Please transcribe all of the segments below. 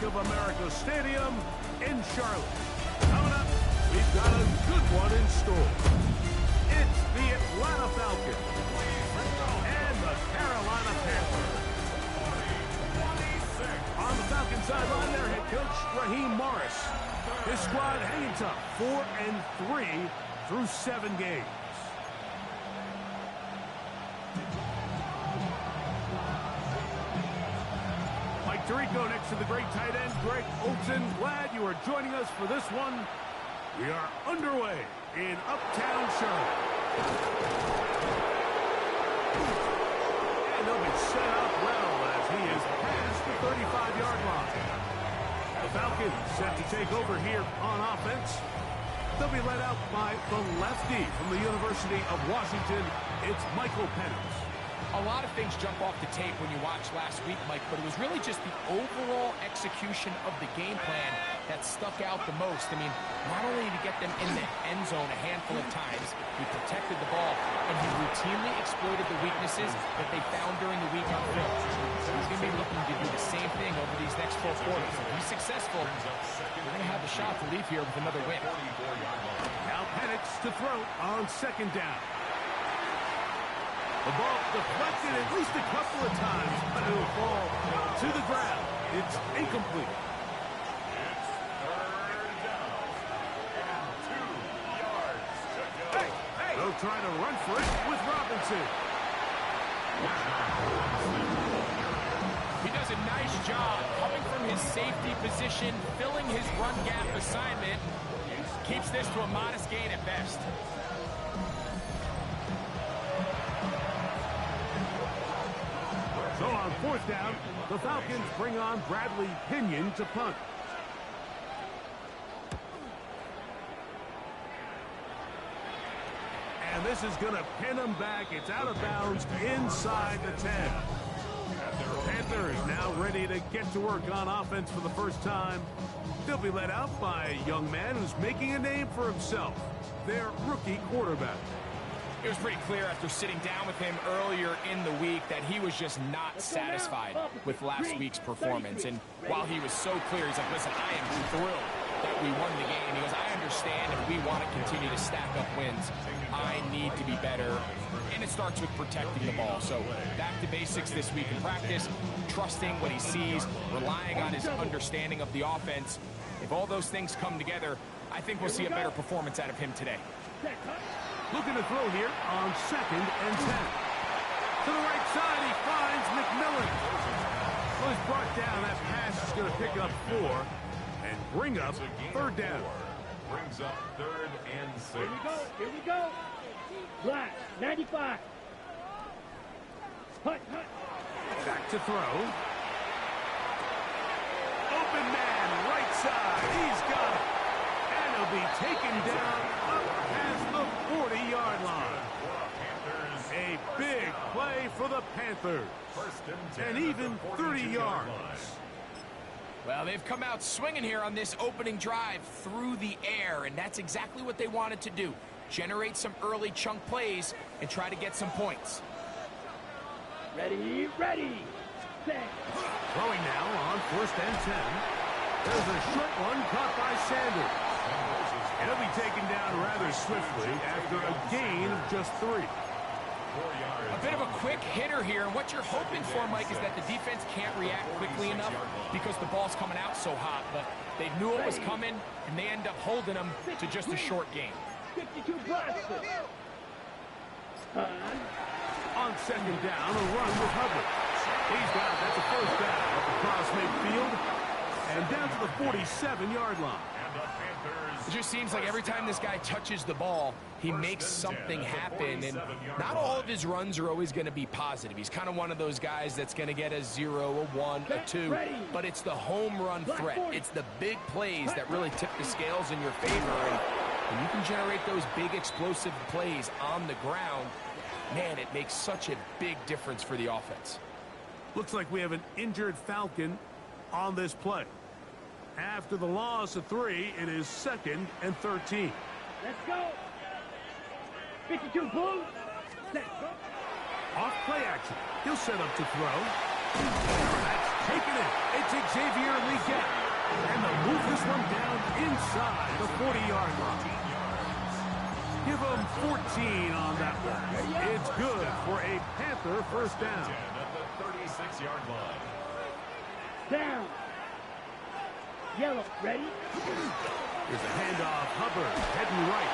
Bank of America Stadium in Charlotte. Coming up, we've got a good one in store. It's the Atlanta Falcons and the Carolina Panthers. On the Falcons sideline, their head coach, Raheem Morris. His squad hanging tough, 4-3 through 7 games. Mike Tirico next to the great tight end, Greg Olsen. Glad you are joining us for this one. We are underway in Uptown Charlotte. And they'll be set up well as he is past the 35-yard line. The Falcons set to take over here on offense. They'll be led out by the lefty from the University of Washington. It's Michael Penix. A lot of things jump off the tape when you watch last week, Mike, but it was really just the overall execution of the game plan that stuck out the most. I mean, not only did he get them in the end zone a handful of times, he protected the ball, and he routinely exploited the weaknesses that they found during the week on film. He's going to be looking to do the same thing over these next 4 quarters. If he's successful, we're going to have a shot to leave here with another win. Now Penix to throw on second down. The ball deflected at least a couple of times, but it will fall to the ground. It's incomplete. It's third down and 2 yards to go. They'll try to run for it with Robinson. He does a nice job coming from his safety position, filling his run gap assignment. Keeps this to a modest gain at best. So on fourth down, the Falcons bring on Bradley Pinion to punt. And this is going to pin him back. It's out of bounds inside the 10. The Panthers now ready to get to work on offense for the first time. They'll be led out by a young man who's making a name for himself, their rookie quarterback. It was pretty clear after sitting down with him earlier in the week that he was just not satisfied with last week's performance. And while he was so clear, he's like, listen, I am thrilled that we won the game. He goes, I understand if we want to continue to stack up wins, I need to be better. And it starts with protecting the ball. So back to basics this week in practice, trusting what he sees, relying on his understanding of the offense. If all those things come together, I think we'll see a better performance out of him today. Looking to throw here on second and 10. To the right side, he finds McMillan. Well, he's brought down. That pass is going to pick up 4 and bring up third down. Brings up 3rd and 6. Here we go. Here we go. Black, 95. Hut. Back to throw. Open man, right side. He's got it. And he'll be taken down up past the 40-yard line. A big play for the Panthers. And even 30 yards. Well, they've come out swinging here on this opening drive through the air, and that's exactly what they wanted to do. Generate some early chunk plays and try to get some points. Ready. Set. Throwing now on 1st and 10. There's a short one caught by Sanders. And he'll be taken down rather swiftly after a gain of just 3. A bit of a quick hitter here, and what you're hoping for, Mike, is that the defense can't react quickly enough because the ball's coming out so hot, but they knew it was coming, and they end up holding them to just a short gain. 52 Boston. On second down, a run with Hubbard. He's got it. That's a first down across midfield and down to the 47-yard line. It just seems like every time this guy touches the ball, he makes something happen, and not all of his runs are always going to be positive. He's kind of one of those guys that's going to get a 0, a 1, a 2, but it's the home run threat. It's the big plays that really tip the scales in your favor, and when you can generate those big explosive plays on the ground, man, it makes such a big difference for the offense. Looks like we have an injured Falcon on this play. After the loss of 3, it is 2nd and 13. Let's go. 52 Bulls. Set. Off play action. He'll set up to throw. That's taken in. It's Xavier Leggett. And they'll move this one down inside the 40-yard line. Give them 14 on that one. It's good for a Panther first down. At the 36-yard line. Down. Yellow, ready? Here's a handoff. Hubbard heading right.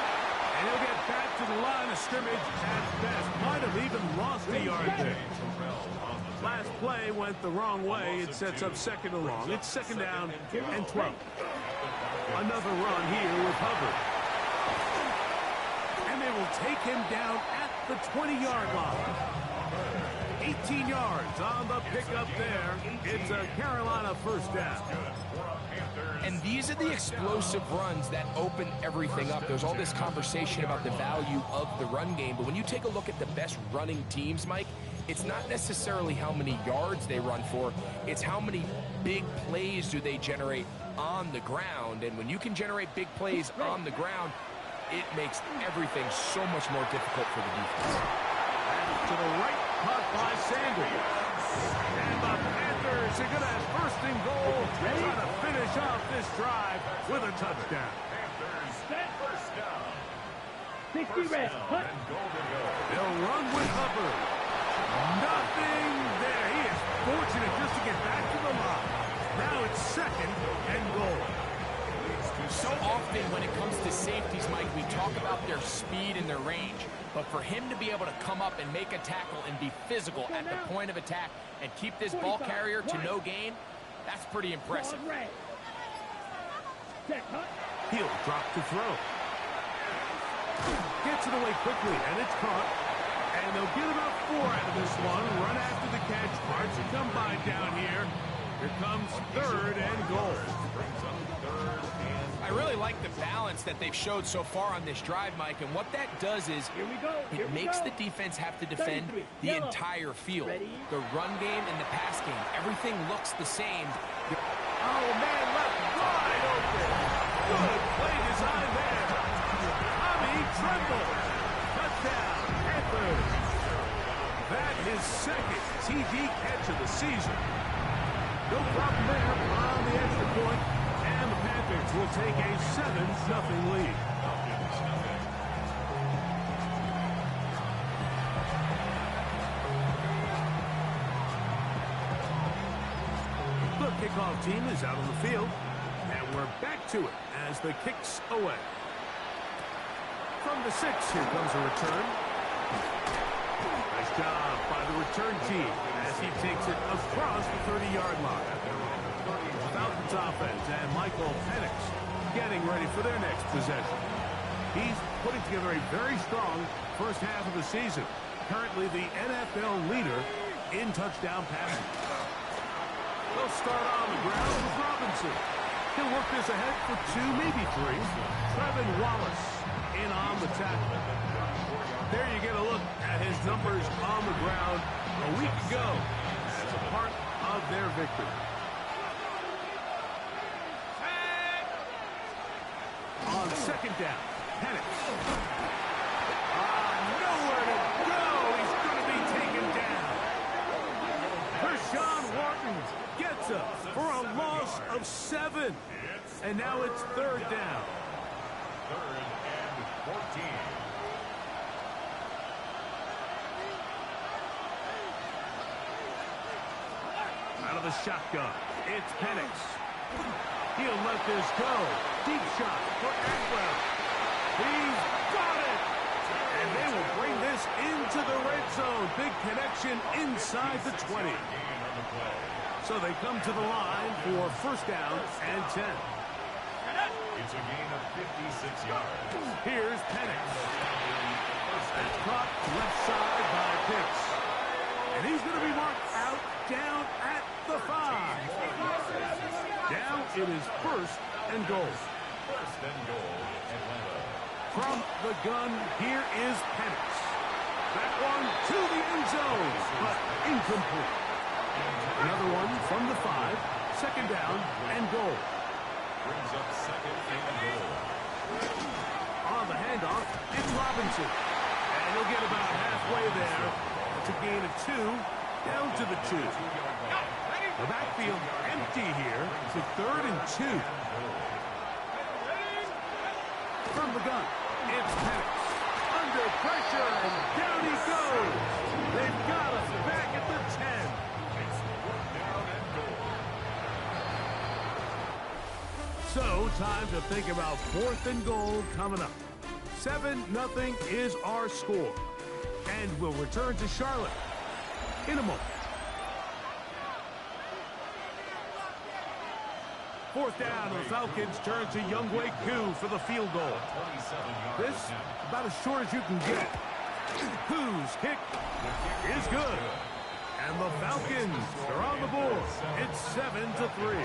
And he'll get back to the line of scrimmage at best. Might have even lost a yard there. Last play went the wrong way. It sets up second and long. It's second down and 12. Another run here with Hubbard. And they will take him down at the 20-yard line. 18 yards on the pickup there. It's a Carolina first down. And these are the explosive runs that open everything up. There's all this conversation about the value of the run game, but when you take a look at the best running teams, Mike, it's not necessarily how many yards they run for, it's how many big plays do they generate on the ground. And when you can generate big plays on the ground, it makes everything so much more difficult for the defense. To the right, caught by Sanders. And the Panthers are going to have first and goal. Trying to finish off this drive with a touchdown. Panthers, first down. 60 red. Cut. And goal to go. They'll run with Hubbard. Nothing there. He is fortunate just to get back to the line. Now it's second and goal. So often when it comes to safeties, Mike, we talk about their speed and their range. But for him to be able to come up and make a tackle and be physical at the point of attack and keep this ball carrier to no gain, that's pretty impressive. He'll drop to throw. Gets it away quickly, and it's caught. And they'll get about 4 out of this one. Run after the catch. Hard to come by down here. Here comes third and goal. I really like the balance that they've showed so far on this drive, Mike, and what that does is it makes the defense have to defend the entire field. The run game and the pass game, everything looks the same. Oh, man, left wide open. Good play design there. Tommy Tremble. Touchdown, Panthers. That is second TD catch of the season. No problem there on the extra point. And the Panthers will take a 7-0 lead. The kickoff team is out on the field. And we're back to it as the kick's away. From the 6, here comes a return. Nice job by the return team as he takes it across the 30-yard line. Falcons offense and Michael Penix getting ready for their next possession. He's putting together a very strong first half of the season. Currently the NFL leader in touchdown passing. They'll start on the ground with Robinson. He'll work this ahead for 2, maybe 3. Trevin Wallace in on the tackle. There you get a look at his numbers on the ground a week ago as a part of their victory. On second down, Penix. Nowhere to go. He's going to be taken down. Kershawn Wharton gets up for a loss of 7. And now it's third down. 3rd and 14. Out of the shotgun, it's Penix. He'll let this go. Deep shot for Atwell. He's got it. And they will bring this into the red zone. Big connection inside the 20. So they come to the line for first down and 10. It's a gain of 56 yards. Here's Penix. That's caught left side by Pitts. And he's going to be marked out down at the 5. Down it is first and goal. First and goal, Atlanta. From the gun, here is Penix. That one to the end zone, but incomplete. Another one from the 5. Second down and goal. Brings up second and goal. On the handoff, it's Robinson. And he'll get about halfway there. It's a gain of 2, down to the 2. The backfield empty here to 3rd and 2. From the gun, it's Penix. Under pressure, and down he goes. They've got us back at the 10. So, time to think about 4th and goal coming up. 7-0 is our score. And we'll return to Charlotte in a moment. 4th down, the Falcons turn to Younghoe Koo for the field goal. This, about as short as you can get. Koo's kick is good. And the Falcons are on the board. It's 7-3.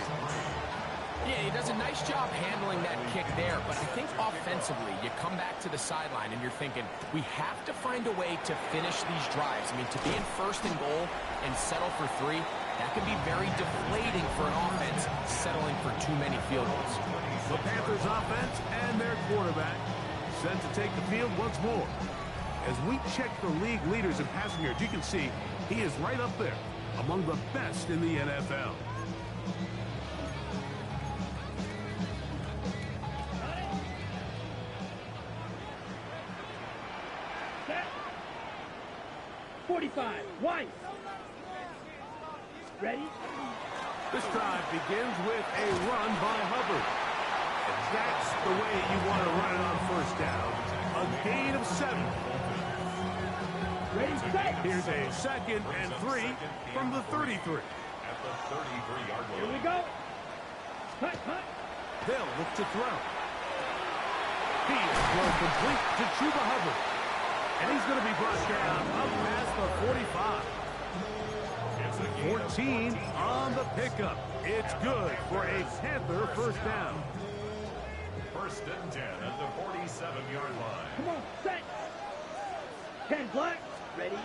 Yeah, he does a nice job handling that kick there, but I think offensively, you come back to the sideline and you're thinking, we have to find a way to finish these drives. I mean, to be in 1st and goal and settle for 3, that can be very deflating for an offense settling for too many field goals. The Panthers offense and their quarterback set to take the field once more. As we check the league leaders in passing yards, you can see he is right up there among the best in the NFL. Set. 45. White. Ready? This drive begins with a run by Hubbard. And that's the way you want to run it on 1st down. A gain of 7. Ready, set. Here's a 2nd and 3 from the 33. At the 33-yard line. Here we go. Cut, cut. They'll look to throw. He is thrown complete to Chuba Hubbard. And he's going to be brought down up past the 45. 14 on the pickup. It's good for a Panther 1st down. 1st and 10 at the 47-yard line. Come on, set. 10 black. Ready.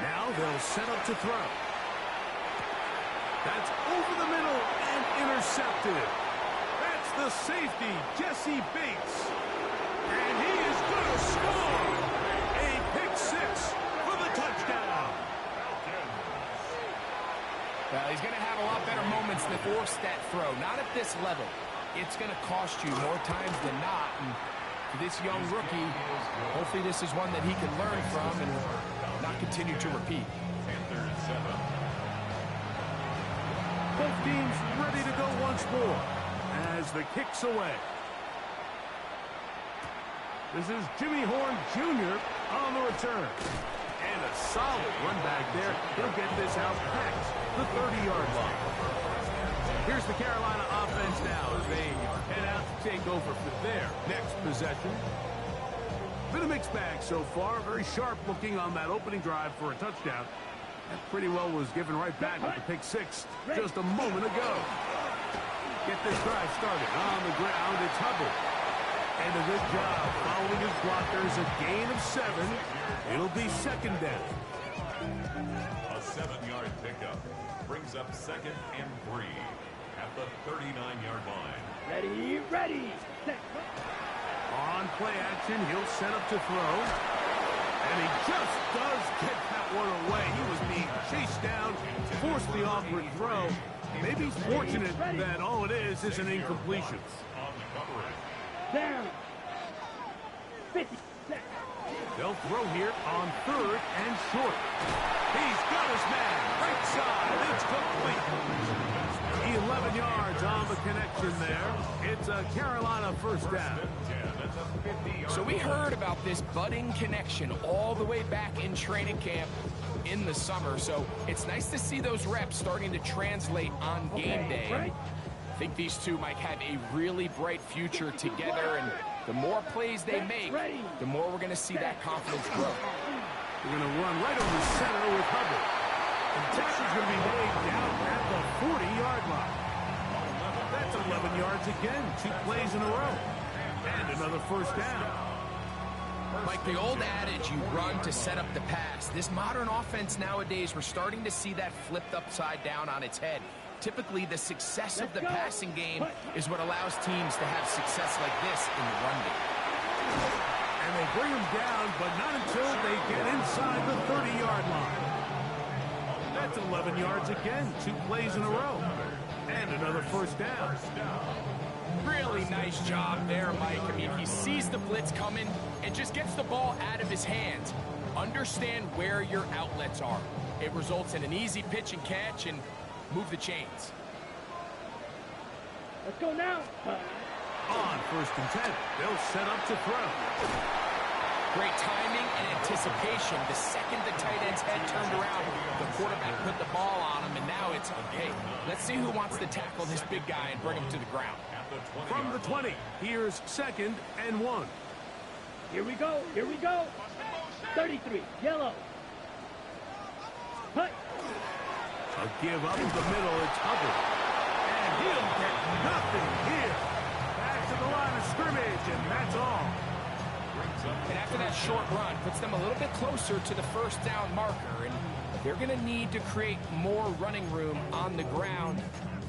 Now they'll set up to throw. That's over the middle and intercepted. That's the safety, Jesse Bates. And he is going to score. A pick 6 for the touchdown. Well, he's going to have a lot better moments than force that throw. Not at this level. It's going to cost you more times than not. And for this young rookie, hopefully this is one that he can learn from and not continue to repeat. Panthers 7. Both teams ready to go once more as the kick's away. This is Jimmy Horn Jr. on the return. And a solid run back there. He'll get this out past the 30-yard line. Here's the Carolina offense now as they head out to take over for their next possession. Been a mixed bag so far. Very sharp looking on that opening drive for a touchdown. That pretty well was given right back with the pick 6 just a moment ago. Get this drive started on the ground. It's Hubbard. And a good job following his blockers. A gain of 7. It'll be 2nd down. A 7-yard pickup brings up 2nd and 3 at the 39-yard line. Ready, ready. Set. On play action, he'll set up to throw. And he just does get that one away. He was being chased down, forced the awkward throw. Maybe he's fortunate that all it is an incompletion. On the coverage. Down. 50. Set. They'll throw here on 3rd and short. He's got his man. Right side. It's complete. 11 yards on the connection there. It's a Carolina 1st down. So we heard about this budding connection all the way back in training camp in the summer. So it's nice to see those reps starting to translate on game day. Right. I think these two might have a really bright future together, and the more plays they make, the more we're going to see that confidence grow. We're going to run right over the center with Hubbard. And tackling's going to be made down at the 40-yard line. That's 11 yards again. 2 plays in a row. And another 1st down. Like the old adage, you run to set up the pass. This modern offense nowadays, we're starting to see that flipped upside down on its head. Typically, the success of the passing game is what allows teams to have success like this in the run game. And they bring him down, but not until they get inside the 30-yard line. That's That's 11 yards again, 2 plays in a row. And another first down. Really nice job there, Mike. I mean, he sees the blitz coming and just gets the ball out of his hands. Understand where your outlets are. It results in an easy pitch and catch and move the chains. Let's go now. On first and 10, they'll set up to throw. Great timing and anticipation. The second the tight end's head turned around, the quarterback put the ball on him, and now it's, hey, let's see who wants to tackle this big guy and bring him to the ground. From the 20, here's 2nd and 1. Here we go. Here we go. 33, yellow. Hut. A give up the middle, it's Hubbard. And he'll get nothing here. Back to the line of scrimmage, and that's all. And after that short run, puts them a little bit closer to the first down marker, and they're going to need to create more running room on the ground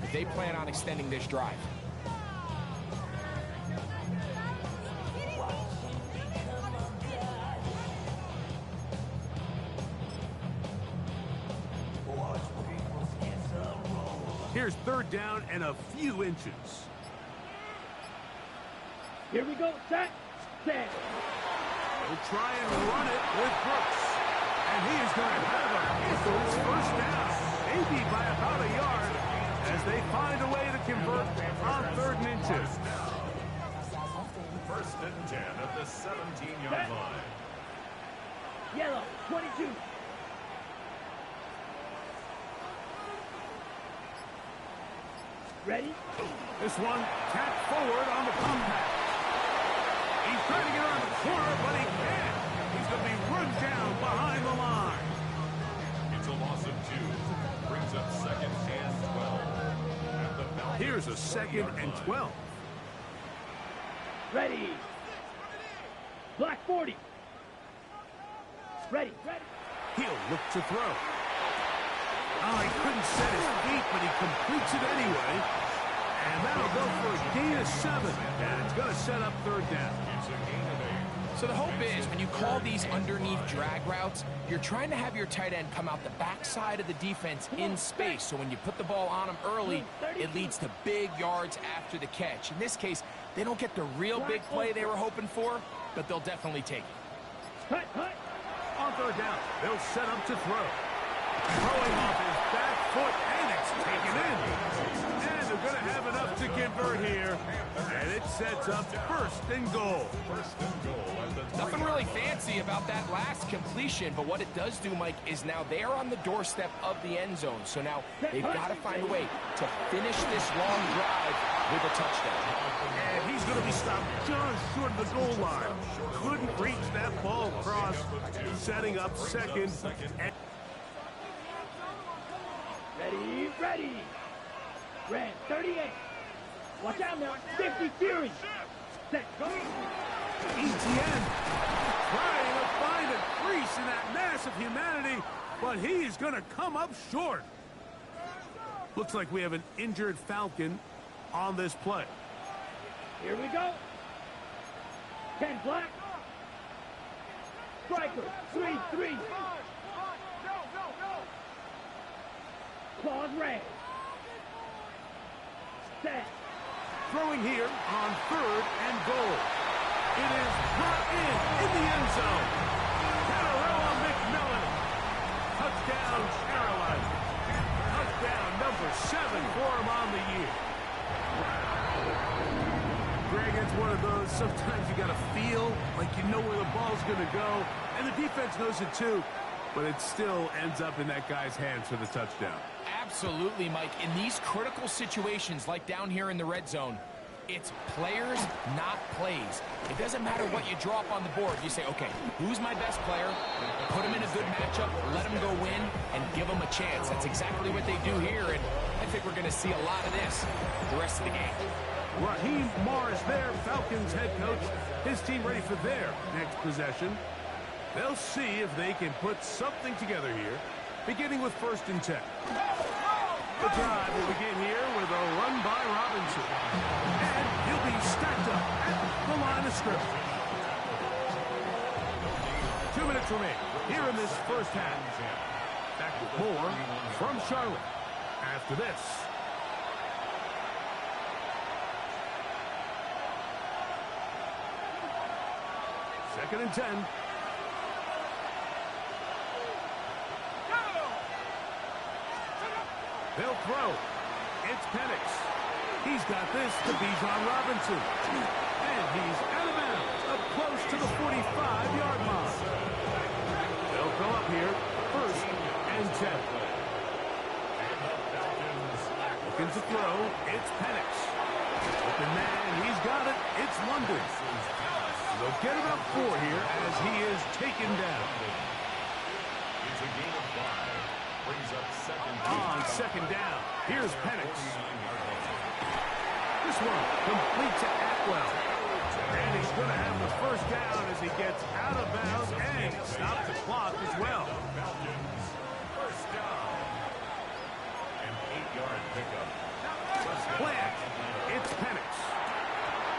if they plan on extending this drive. Here's 3rd down and a few inches. Here we go. Set. Set. He'll try and run it with Brooks. And he is going to have a hit for his first down. Maybe by about a yard as they find a way to convert on 3rd and inches. 1st and 10 at the 17-yard line. Yellow. 22. Ready? This one tapped forward on the compact. He's trying to get around the corner, but he can't. He's going to be run down behind the line. It's a loss of 2. Brings up 2nd and 12. Here's a 2nd and 12. Ready. Black 40. Ready. Ready. He'll look to throw. Oh, he couldn't set his feet, but he completes it anyway. And that'll go for a gain of 7. And it's going to set up 3rd down. It's a gain of 8. So the hope is when you call these underneath drag routes, you're trying to have your tight end come out the backside of the defense in space. So when you put the ball on him early, it leads to big yards after the catch. In this case, they don't get the real big play they were hoping for, but they'll definitely take it. Hut, hut. On 3rd down, they'll set up to throw. Throwing off his back foot, and it's taken in. And they're going to have enough to convert here. And it sets up 1st and goal. 1st and goal at the Nothing really fancy about that last completion, but what it does do, Mike, is now they're on the doorstep of the end zone. So now they've got to find a way to finish this long drive with a touchdown. And he's going to be stopped just short of the goal line. Couldn't reach that ball across, setting up 2nd and... Ready, ready. Red, 38. Watch out now. 50 Fury. Set, go. ETN trying to find a crease in that mass of humanity, but he's going to come up short. Looks like we have an injured Falcon on this play. Here we go. 10 black. Striker, 3-3. Claws red. Set. Throwing here on 3rd and goal. It is brought in the end zone. Catarella McMillan. Touchdown, Carolina. Touchdown number 7 for him on the year. Greg, it's one of those, sometimes you got to feel like you know where the ball's going to go, and the defense knows it too, but it still ends up in that guy's hands for the touchdown. Absolutely, Mike. In these critical situations, like down here in the red zone, it's players, not plays. It doesn't matter what you draw up on the board. You say, okay, who's my best player? Put him in a good matchup, let him go win, and give him a chance. That's exactly what they do here, and I think we're going to see a lot of this the rest of the game. Raheem Morris there, Falcons head coach. His team ready for their next possession. They'll see if they can put something together here, beginning with 1st and 10. The drive will begin here with a run by Robinson. And he'll be stacked up at the line of scrimmage. 2 minutes remain here in this first half. Back More from Charlotte after this. Second and 10. They'll throw. It's Penix. He's got this to Bijan Robinson. And he's out of bounds, up close to the 45-yard line. They'll go up here, first and 10. Looking to throw, it's Penix. Open man, he's got it. It's London. They'll get about 4 here as he is taken down. It's a gain of 5. Brings up second down. Here's Penix. This one complete to Atwell. And he's going to have the first down as he gets out of bounds and stops the clock as well. First down. An 8-yard pickup. Plant. It's Penix.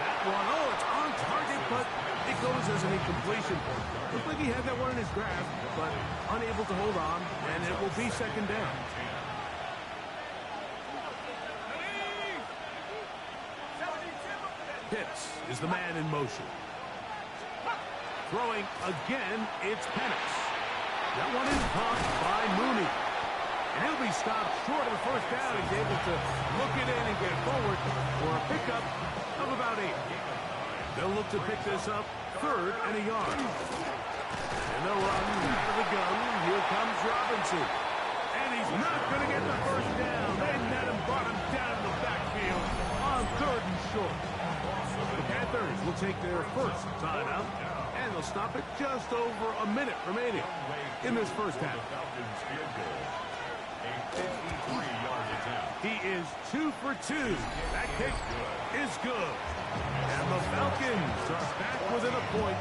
That one, it's on target, but it goes as an incompletion. Looked like he had that one in his grasp, but unable to hold on, and it will be second down. Pitts is the man in motion. Throwing again, it's Penix. That one is caught by Mooney. And he'll be stopped short of the first down. He's able to look it in and get forward for a pickup of about 8. They'll look to pick this up, third and a yard. And they'll run out of the gun. Here comes Robinson. And he's not going to get the first down. They net him, brought him down to the backfield on third and short. The Panthers will take their first timeout, and they'll stop it just over a minute remaining in this first half. He is 2 for 2. That kick is good. And the Falcons are back within a point.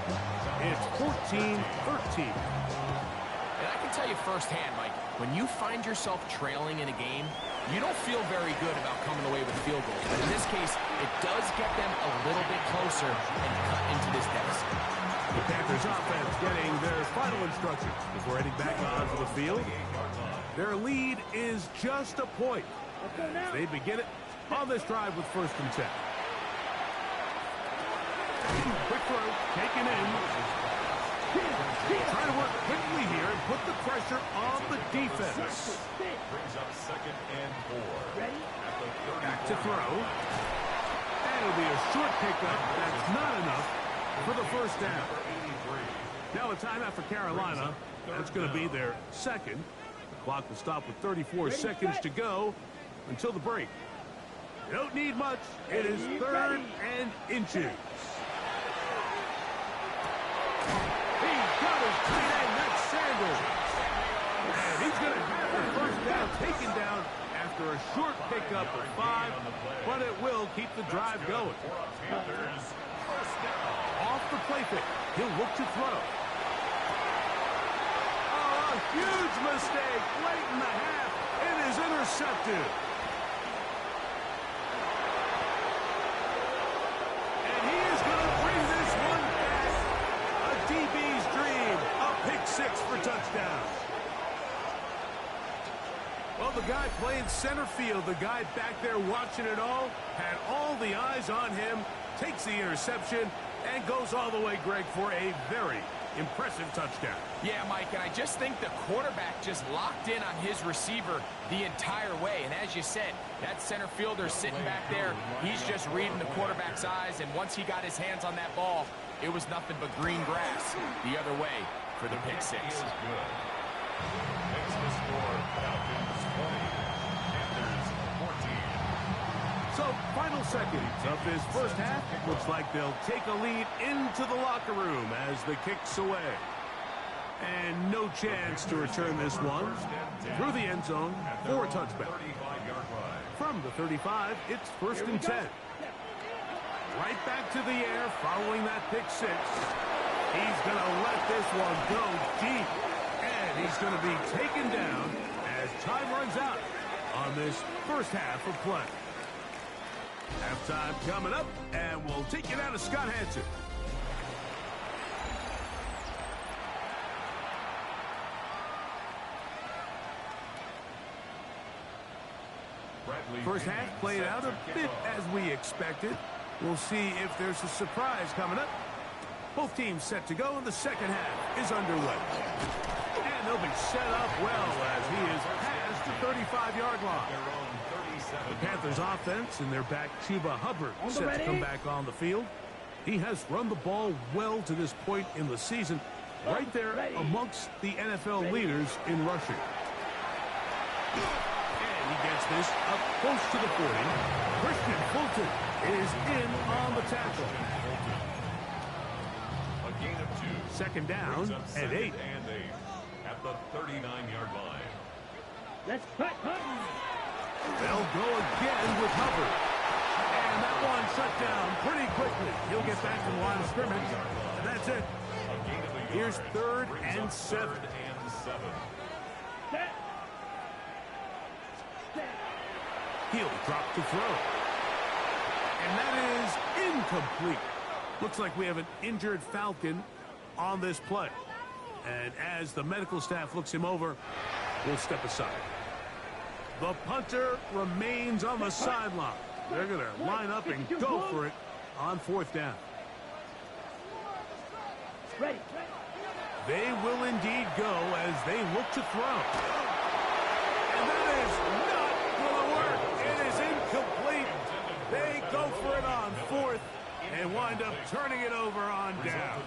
It's 14-13. And I can tell you firsthand, Mike, when you find yourself trailing in a game, you don't feel very good about coming away with field goals. But in this case, it does get them a little bit closer and cut into this deficit. The Panthers offense getting their final instructions before heading back onto the field. Their lead is just a point. They begin it on this drive with first and 10. Quick throw, taken in. Trying to work quickly here and put the pressure on the defense. Brings up second and 4. Back to throw. And it'll be a short pickup. That's not enough for the first down. Now a timeout for Carolina. That's going to be their second. The clock will stop with 34 seconds to go until the break. You don't need much. It is third and inches. He's got his tight end, that's Sanders. And he's going to have the first down taken down after a short pickup of 5, but it will keep the drive going. Off the play fake. He'll look to throw. Oh, a huge mistake late in the half. It is intercepted. And he is going to bring this one back. A DB's dream. A pick 6 for touchdown. Well, the guy playing center field, the guy back there watching it all, had all the eyes on him, takes the interception, and goes all the way, Greg, for a very impressive touchdown. Yeah, Mike, and I just think the quarterback just locked in on his receiver the entire way. And as you said, that center fielder sitting back there, he's just reading the quarterback's eyes. And once he got his hands on that ball, it was nothing but green grass the other way for the pick 6. Makes the score Falcons 20, Panthers 14. So, final seconds of this first half. Looks like they'll take a lead into the locker room as the kick's away. And no chance to return this one through the end zone for a touchback. From the 35, it's first and 10. Right back to the air following that pick 6. He's going to let this one go deep. And he's going to be taken down as time runs out on this first half of play. Halftime coming up, and we'll take it out of Scott Hansen. First half played out a bit as we expected. We'll see if there's a surprise coming up. Both teams set to go, and the second half is underway. And they'll be set up well as he is past the 35-yard line. The Panthers offense and their back Chuba Hubbard set to come back on the field. He has run the ball well to this point in the season, right there amongst the NFL leaders in rushing. And he gets this up close to the 40. Christian Fulton is in on the tackle. A gain of 2. Second down and 8. At the 39-yard line. Let's cut. They'll go again with Hubbard. And that one shut down pretty quickly. He'll get back to the line of scrimmage. And that's it. Here's 3rd and 7. Set. He'll drop to throw. And that is incomplete. Looks like we have an injured Falcon on this play. And as the medical staff looks him over, we'll step aside. The punter remains on the sideline. They're going to line up and go for it on 4th down. Ready. They will indeed go as they look to throw. And that is not going to work. It is incomplete. They go for it on 4th and wind up turning it over on down.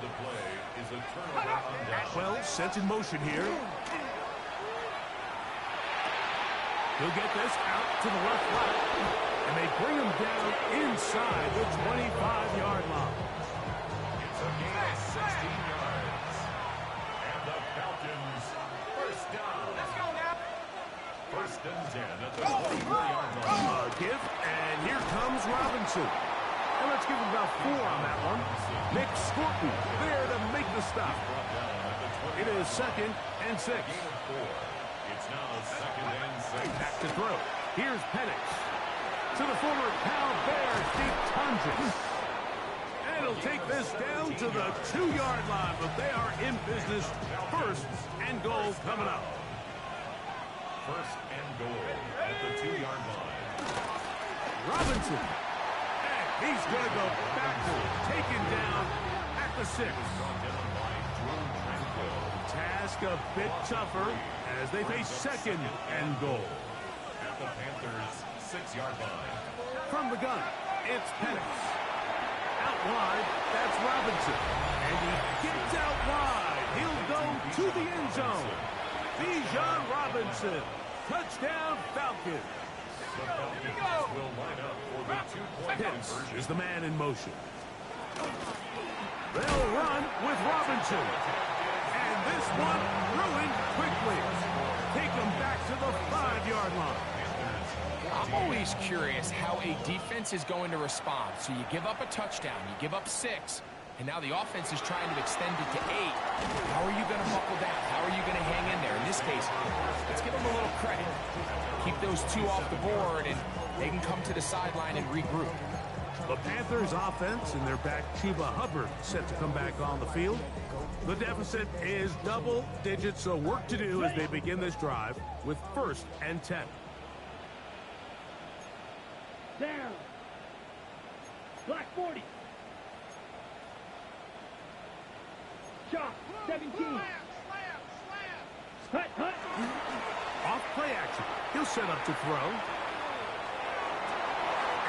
Well, set in motion here. He'll get this out to the left flat. And they bring him down inside the 25-yard line. It's a gain of 16 yards. And the Falcons first down. Let's go now. 1st and 10 at the 24-yard line. Give, and here comes Robinson. And let's give him about 4 on that one. Nick Scorton there to make the stop. It is 2nd and 6. It's now 2nd and 6. Back to throw. Here's Penix. To the former Cal Bear, Steve Tundra. And he'll take this down to the 2-yard line, but they are in business. 1st and goal coming up. 1st and goal at the 2-yard line. Robinson. And he's going to go backward. Taken down at the 6. Task a bit tougher as they face 2nd and goal. At the Panthers' 6-yard line. From the gun, it's Penix. Out wide, that's Robinson. And he gets out wide. He'll go to the end zone. Bijan Robinson. Touchdown, Falcons. The Falcons will line up for the 2-point Pitts conversion. is the man in motion. They'll run with Robinson. And this one ruined quickly. Take them back to the 5-yard line. I'm always curious how a defense is going to respond. So you give up a touchdown, you give up 6, and now the offense is trying to extend it to 8. How are you going to buckle down? How are you going to hang in there? In this case, let's give them a little credit. Keep those 2 off the board, and they can come to the sideline and regroup. The Panthers offense and their back Chuba Hubbard set to come back on the field. The deficit is double digits, so work to do as they begin this drive with 1st and 10. Down. Block 40. Shot 17. Hut. Off play action. He'll set up to throw.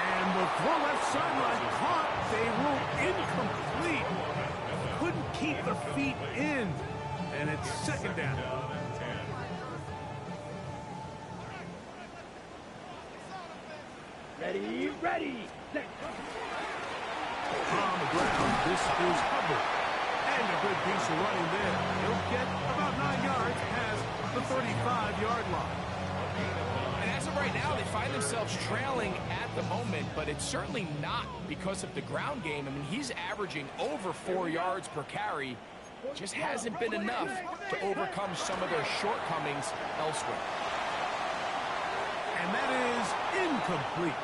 And the throw left sideline caught. They rule incomplete. Couldn't keep the feet in. And it's 2nd down. Ready. Set. On the ground, this is Hubbard. And a good piece of running there. He'll get about 9 yards past the 35-yard line. And as of right now, they find themselves trailing at the moment, but it's certainly not because of the ground game. I mean, he's averaging over 4 yards per carry. Just hasn't been enough to overcome some of their shortcomings elsewhere. And that is incomplete.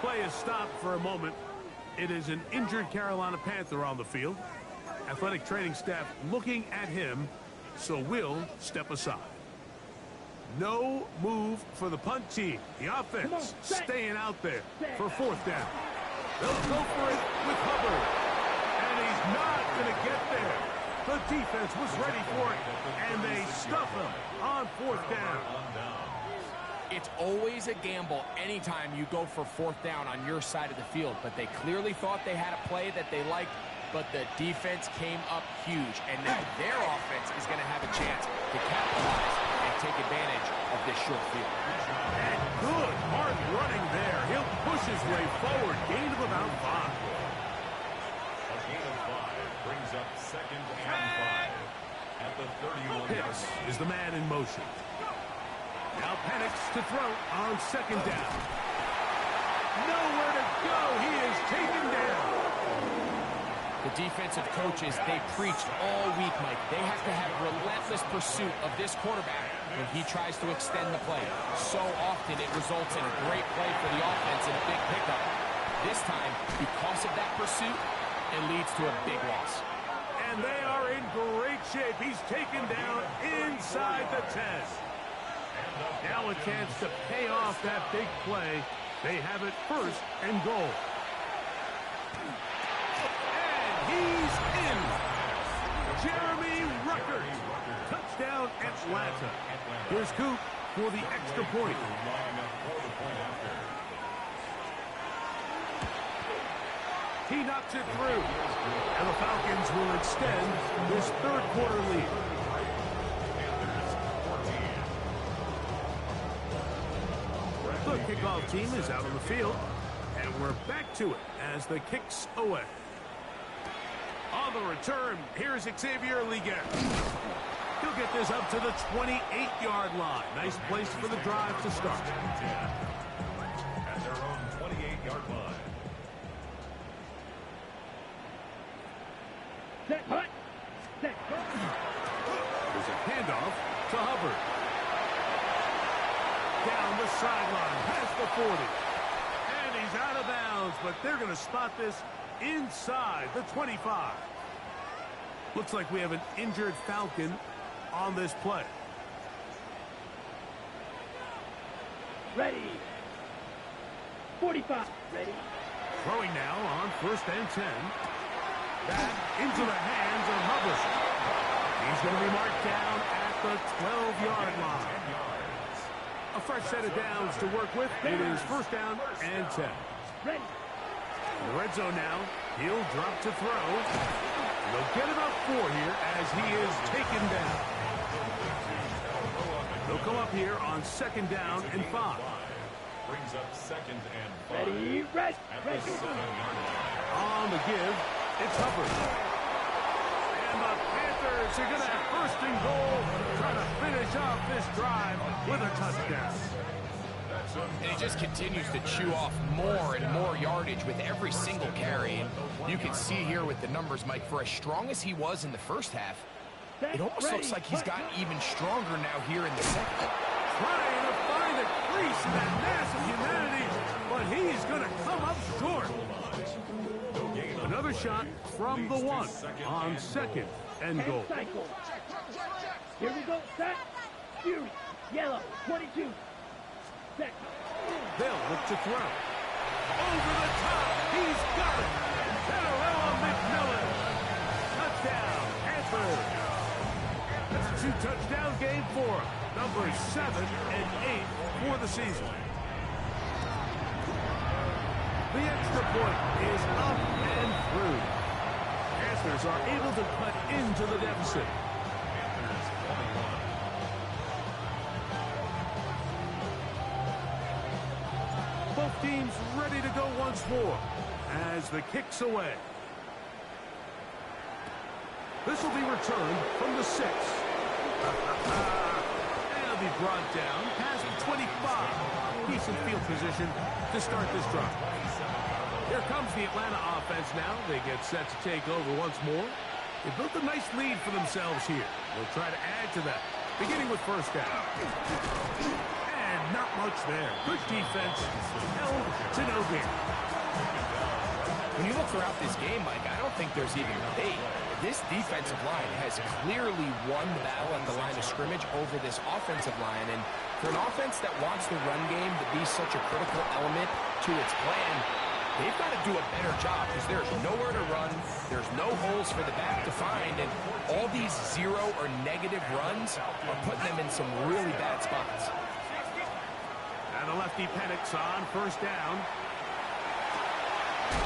Play is stopped for a moment. It is an injured Carolina Panther on the field. Athletic training staff looking at him, so we'll step aside. No move for the punt team. The offense staying out there for fourth down. They'll go for it with Hubbard. And he's not going to get there. The defense was ready for it, and they stuff him on fourth down. It's always a gamble anytime you go for fourth down on your side of the field, but they clearly thought they had a play that they liked, but the defense came up huge, and now their offense is going to have a chance to capitalize and take advantage of this short field. And good hard running there. He'll push his way forward. Gain of about 5. A gain of 5 brings up second and 5 at the 31. Pitts is the man in motion. Now Penix to throw on second down. Nowhere to go. He is taken down. The defensive coaches, they preached all week, Mike. They have to have relentless pursuit of this quarterback when he tries to extend the play. So often it results in a great play for the offense and a big pickup. This time, because of that pursuit, it leads to a big loss. And they are in great shape. He's taken down inside the 10. Now a chance to pay off that big play. They have it first and goal. And he's in. Jeremy Ruckert. Touchdown Atlanta. Here's Coop for the extra point. He knocks it through. And the Falcons will extend this third quarter lead. The kickoff team is out on the field, and we're back to it as the kicks away. On the return, here's Xavier Liga. He'll get this up to the 28-yard line. Nice place for the drive to start. At their own 28-yard line. Set punt. Set punt. There's a handoff to Hubbard. Down the sideline, past the 40. And he's out of bounds, but they're going to spot this inside the 25. Looks like we have an injured Falcon on this play. Ready. 45. Ready. Throwing now on first and 10. Back into the hands of Hubbard. He's going to be marked down at the 12-yard line. A fresh set of downs to work with. It is first down and 10. Ready. In the red zone now. He'll drop to throw. They'll get about 4 here as he is taken down. They'll come up here on second down and 5. Brings up second and 5. Ready. Ready. At the Ready. 7-yard line. On the give, it's Hubbard. And the Panthers are going to have first and goal, trying to finish off this drive with a touchdown. And he just continues to chew off more and more yardage with every single carry. And you can see here with the numbers, Mike, for as strong as he was in the first half, it almost looks like he's gotten even stronger now here in the second. Trying to find a crease in that massive humanity, but he's going to come up short. Another shot from the 1 on second and goal. Cycle. Here we go. Set. Fury. Yellow. 22. Set. They'll look to throw. Over the top. He's got it. Panarella McMillan. Touchdown. Panthers. That's a 2-touchdown game for him. Numbers 7 and 8 for the season. The extra point is up and through. Panthers are able to cut into the deficit. Both teams ready to go once more as the kick's away. This will be returned from the 6. And it'll be brought down past the 25. Decent field position to start this drive. Here comes the Atlanta offense now. They get set to take over once more. They built a nice lead for themselves here. They'll try to add to that, beginning with first down. And not much there. Good defense, held to no gain. When you look throughout this game, Mike, I don't think there's even debate. This defensive line has clearly won the battle at the line of scrimmage over this offensive line. And for an offense that wants the run game to be such a critical element to its plan, they've got to do a better job because there's nowhere to run. There's no holes for the back to find. And all these zero or negative runs are putting them in some really bad spots. And the lefty panics on first down.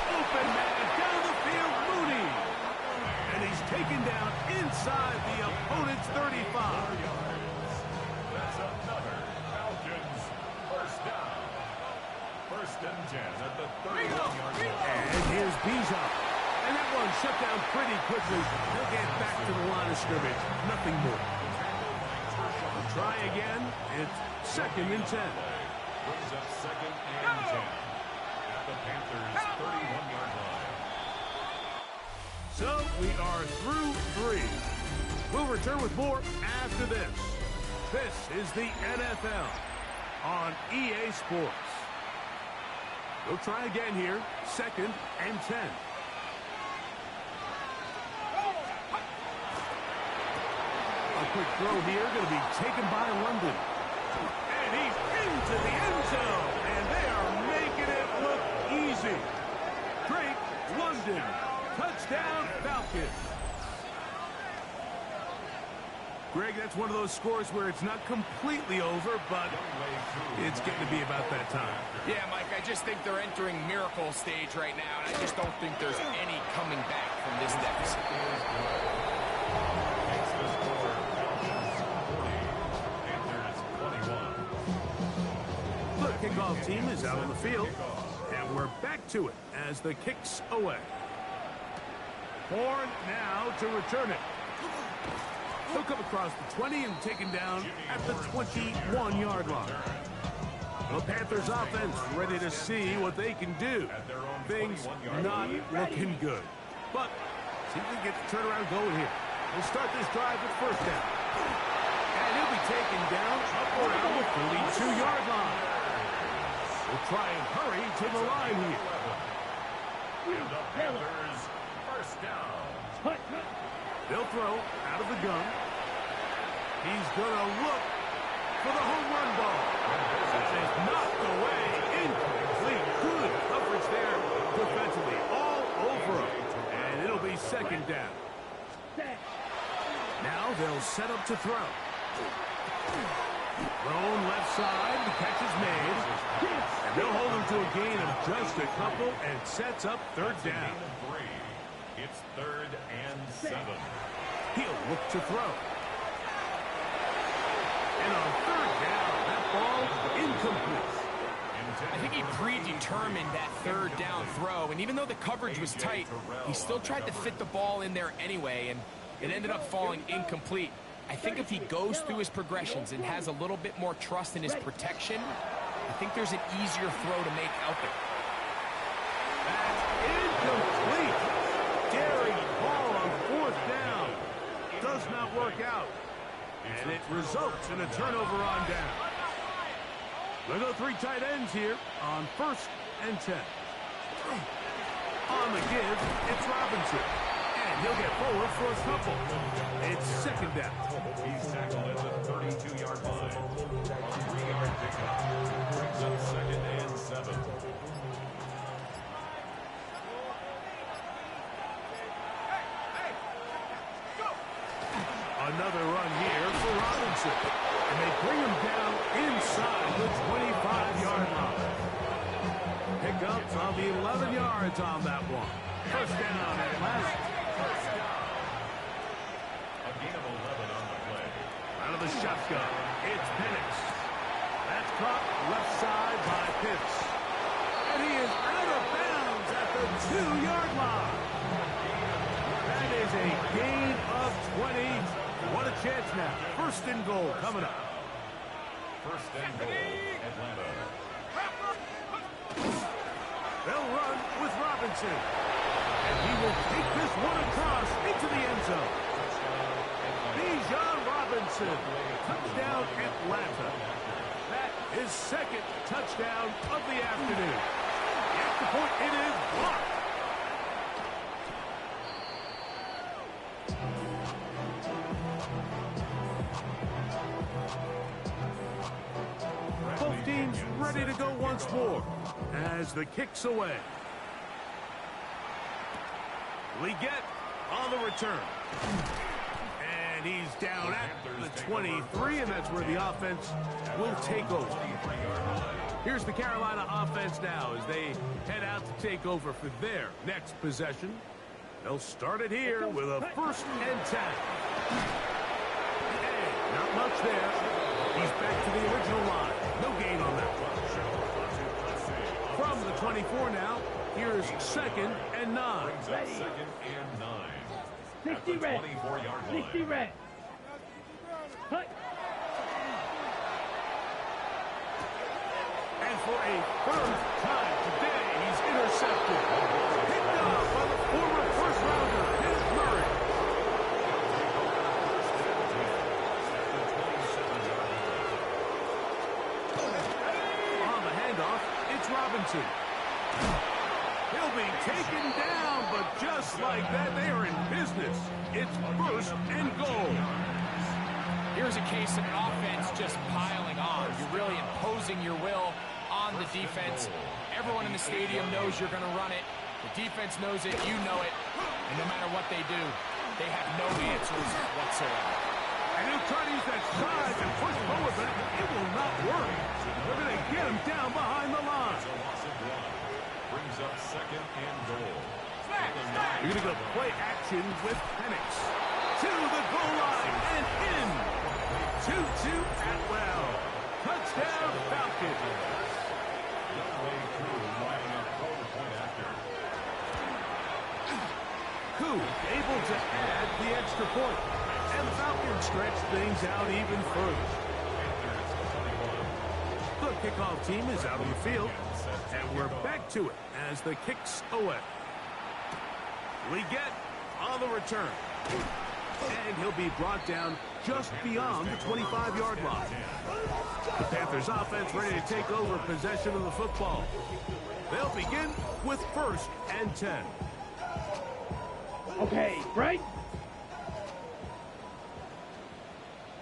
Open man down the field, Mooney. And he's taken down inside the opponent's 35. That's another Falcons first down. First and 10 at the 31-yard line. And here's Bijan. And that one shut down pretty quickly. He'll get back to the line of scrimmage. Nothing more. Try again. It's second and 10. Brings up second and 10 at the Panthers' 31-yard line. So we are through 3. We'll return with more after this. This is the NFL on EA Sports. We'll try again here. Second and 10. A quick throw here, going to be taken by London. And he's into the end zone. And they are making it look easy. Drake London. Touchdown, Falcons. Greg, that's one of those scores where it's not completely over, but it's getting to be about that time. Yeah, Mike, I just think they're entering miracle stage right now, and I just don't think there's any coming back from this deficit. Makes the score Falcons 40, Panthers 21. The kickoff team is out on the field, and we're back to it as the kick's away. Horn now to return it. He'll come across the 20 and taken down at the 21-yard line. The Panthers offense ready to see what they can do. Things not looking good. But see if we can get the turnaround going here. We'll start this drive with first down. And he'll be taken down up around the 42-yard line. We'll try and hurry to the line here. And the Panthers first down. They'll throw out of the gun. He's going to look for the home run ball. This is knocked away. Incomplete. Good coverage there defensively. All over him. And it'll be second down. Now they'll set up to throw. Thrown left side. The catch is made. And they'll hold him to a gain of just a couple and sets up third down. It's third and 7. He'll look to throw. And on third down, that ball incomplete. I think he predetermined that third down throw, and even though the coverage was tight, he still tried to fit the ball in there anyway, and it ended up falling incomplete. I think if he goes through his progressions and has a little bit more trust in his protection, I think there's an easier throw to make out there. That's incomplete. Daring ball on fourth down. Does not work out. And it results in a turnover on down. We'll go 3 tight ends here on first and 10. On the give, it's Robinson. And he'll get forward for a couple. It's second down. He's tackled at the 32-yard line. A 3-yard pickup. Brings up second and 7. Another run here for Robinson. And they bring him down inside the 25-yard line. Pickup of 11 yards on that one. First down, Atlanta. First down. A gain of 11 on the play. Out of the shotgun, it's Penix. That's caught left side by Pitts. And he is out of bounds at the 2-yard line. That is a gain of 20. What a chance now. First and goal coming up. First and goal, Atlanta. They'll run with Robinson. And he will take this one across into the end zone. Bijan Robinson. Touchdown, Atlanta. That is second touchdown of the afternoon. At the point, it is blocked. ready to go once more as the kick's away. Leggett on the return. And he's down at the 23, and that's where the offense will take over. Here's the Carolina offense now as they head out to take over for their next possession. They'll start it here with a 1st and 10. And not much there. He's back to the original line. No gain on that one. From the 24 now, here's 2nd and 9. Brings up 2nd and 9. 60 red. 24-yard 60 line. red. Cut. And for a 3rd time today, he's intercepted. Picked up by the former first-rounder, Murray. On the handoff, it's Robinson. He'll be taken down, but just like that, they are in business. It's 1st and goal. Here's a case of an offense just piling on. You're really imposing your will on the defense. Everyone in the stadium knows you're going to run it. The defense knows it. You know it. And no matter what they do, they have no answers whatsoever. And he'll try to use that size and push forward, but it will not work. They're going to get him down behind the line. Brings up 2nd and goal. You're going to go play action with Penix. To the goal line and in. 2-2 Atwell. Touchdown Falcons. Koo able to add the extra point. And the Falcons stretch things out even further. The kickoff team is out on the field. And we're back to it as the kick's away. Leggett on the return. And he'll be brought down just beyond the 25-yard line. The Panthers offense ready to take over possession of the football. They'll begin with 1st and 10. Okay, break.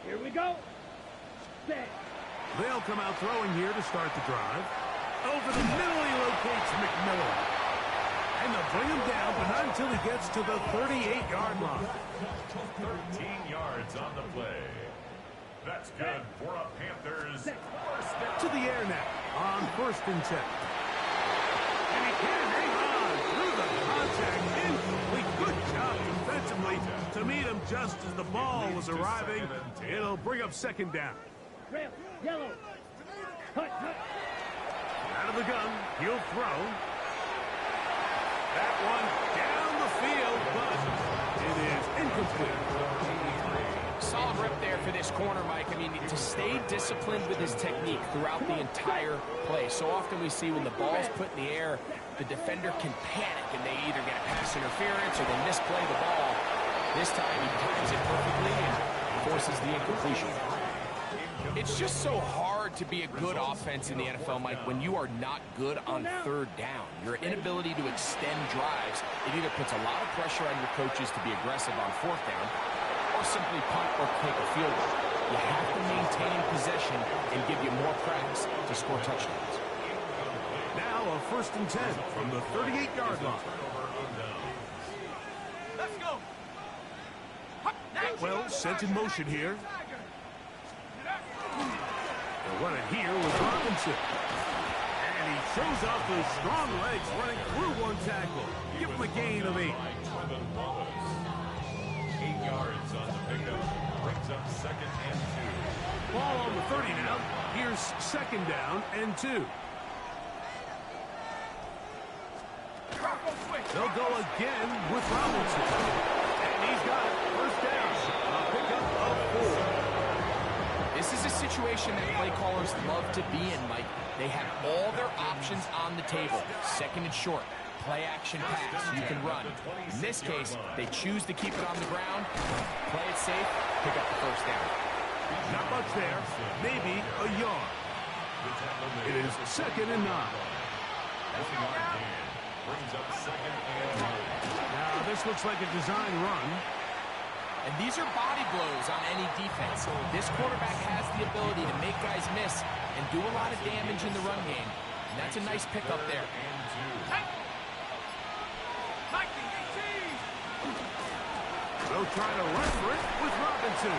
Here we go. Set. They'll come out throwing here to start the drive. Over the middle, he locates McMillan. And they'll bring him down, but not until he gets to the 38-yard line. 13 yards on the play. That's good for a Panthers 1st and To the air now on 1st and 10. And he can hang on through the contact. Incomplete. Good job defensively to meet him just as the ball was arriving. It'll bring up 2nd down. Red. Yellow. Cut. Out of the gun, he'll throw. That one down the field, but it is incomplete. Solid rep there for this corner, Mike. I mean, to stay disciplined with his technique throughout the entire play. So often we see when the ball's put in the air, the defender can panic and they either get a pass interference or they misplay the ball. This time he times it perfectly and forces the incompletion. It's just so hard to be a good offense in the NFL, Mike, when you are not good on 3rd down. Your inability to extend drives, it either puts a lot of pressure on your coaches to be aggressive on 4th down or simply punt or take a field goal. You have to maintain possession and give you more cracks to score touchdowns. Now a 1st and 10 from the 38-yard line. Let's go. Well, sent in motion here. They'll run it here with Robinson. And he shows off those strong legs running through one tackle. Give him a gain of 8. 8 yards on the pickup. Brings up 2nd and 2. Ball on the 30 now. Here's 2nd down and 2. They'll go again with Robinson. And he's got it. 1st down. A pickup of 4. This is a situation that play callers love to be in, Mike. They have all their options on the table. 2nd and short. Play action pass. You can run. In this case, they choose to keep it on the ground, play it safe, pick up the 1st down. Not much there. Maybe a yard. It is 2nd and 9. Brings up 2nd and 9. Now, this looks like a design run. And these are body blows on any defense. This quarterback has the ability to make guys miss and do a lot of damage in the run game. And that's a nice pickup there. They'll try to run for it with Robinson.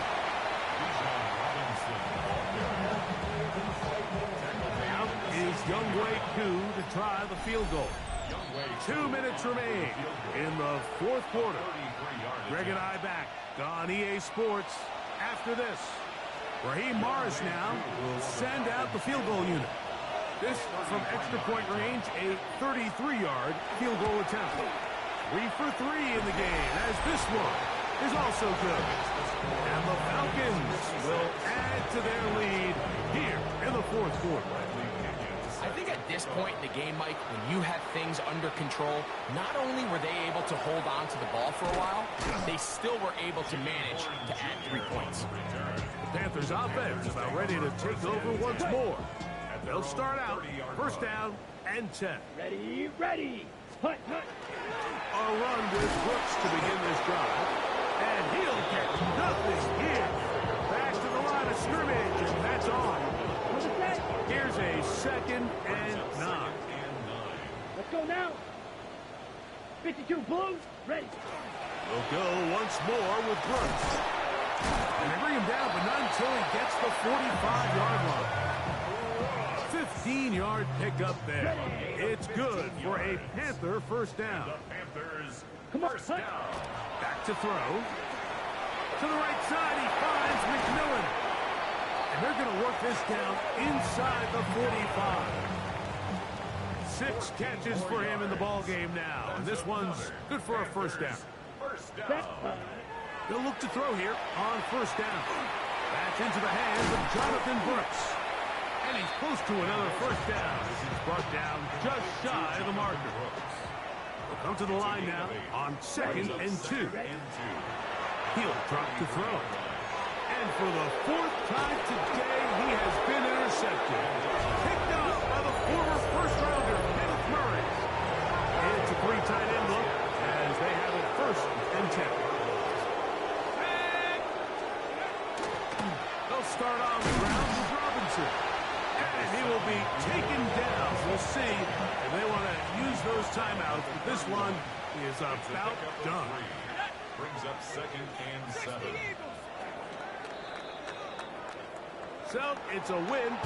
Now is Younghoe Koo to try the field goal. 2 minutes remain in the fourth quarter. Greg and I back on EA Sports after this. Raheem Morris now will send out the field goal unit. This from extra point range, a 33-yard field goal attempt. 3 for 3 in the game, as this one is also good. And the Falcons will add to their lead here in the fourth quarter. I think at this point in the game, Mike, when you have things under control, not only were they able to hold on to the ball for a while, they still were able to manage to add 3 points. The Panthers offense about ready to take over once more. They'll start out first down and 10. Ready, ready. Hunt, hunt. A run with Brooks to begin this drive. And he'll catch nothing here. Back to the line of scrimmage, and that's on. What's that? Here's a 2nd and 9. Let's go now. 52 Blues, ready. They'll go once more with Brooks. And they bring him down, but not until he gets the 45-yard line. 15-yard pickup there. It's good for a Panther first down. Come on, First down. Back to throw. To the right side, he finds McMillan. And they're going to work this down inside the 45. 6 catches for him in the ball game now. And this one's good for a first down. First down. They'll look to throw here on first down. That's into the hands of Jonathan Brooks. And he's close to another first down as he's brought down just shy of the marker. They'll come to the line now on 2nd and 2. He'll drop to throw. And for the 4th time today, he has been intercepted. Picked up by the former first-rounder, Kenneth Murray. It's a 3 tight end look as they have it 1st and 10. They'll start on the ground with Robinson. And he will be taken down. We'll see if they want to use those timeouts, but this one is about done. Brings up 2nd and 7. So it's a win.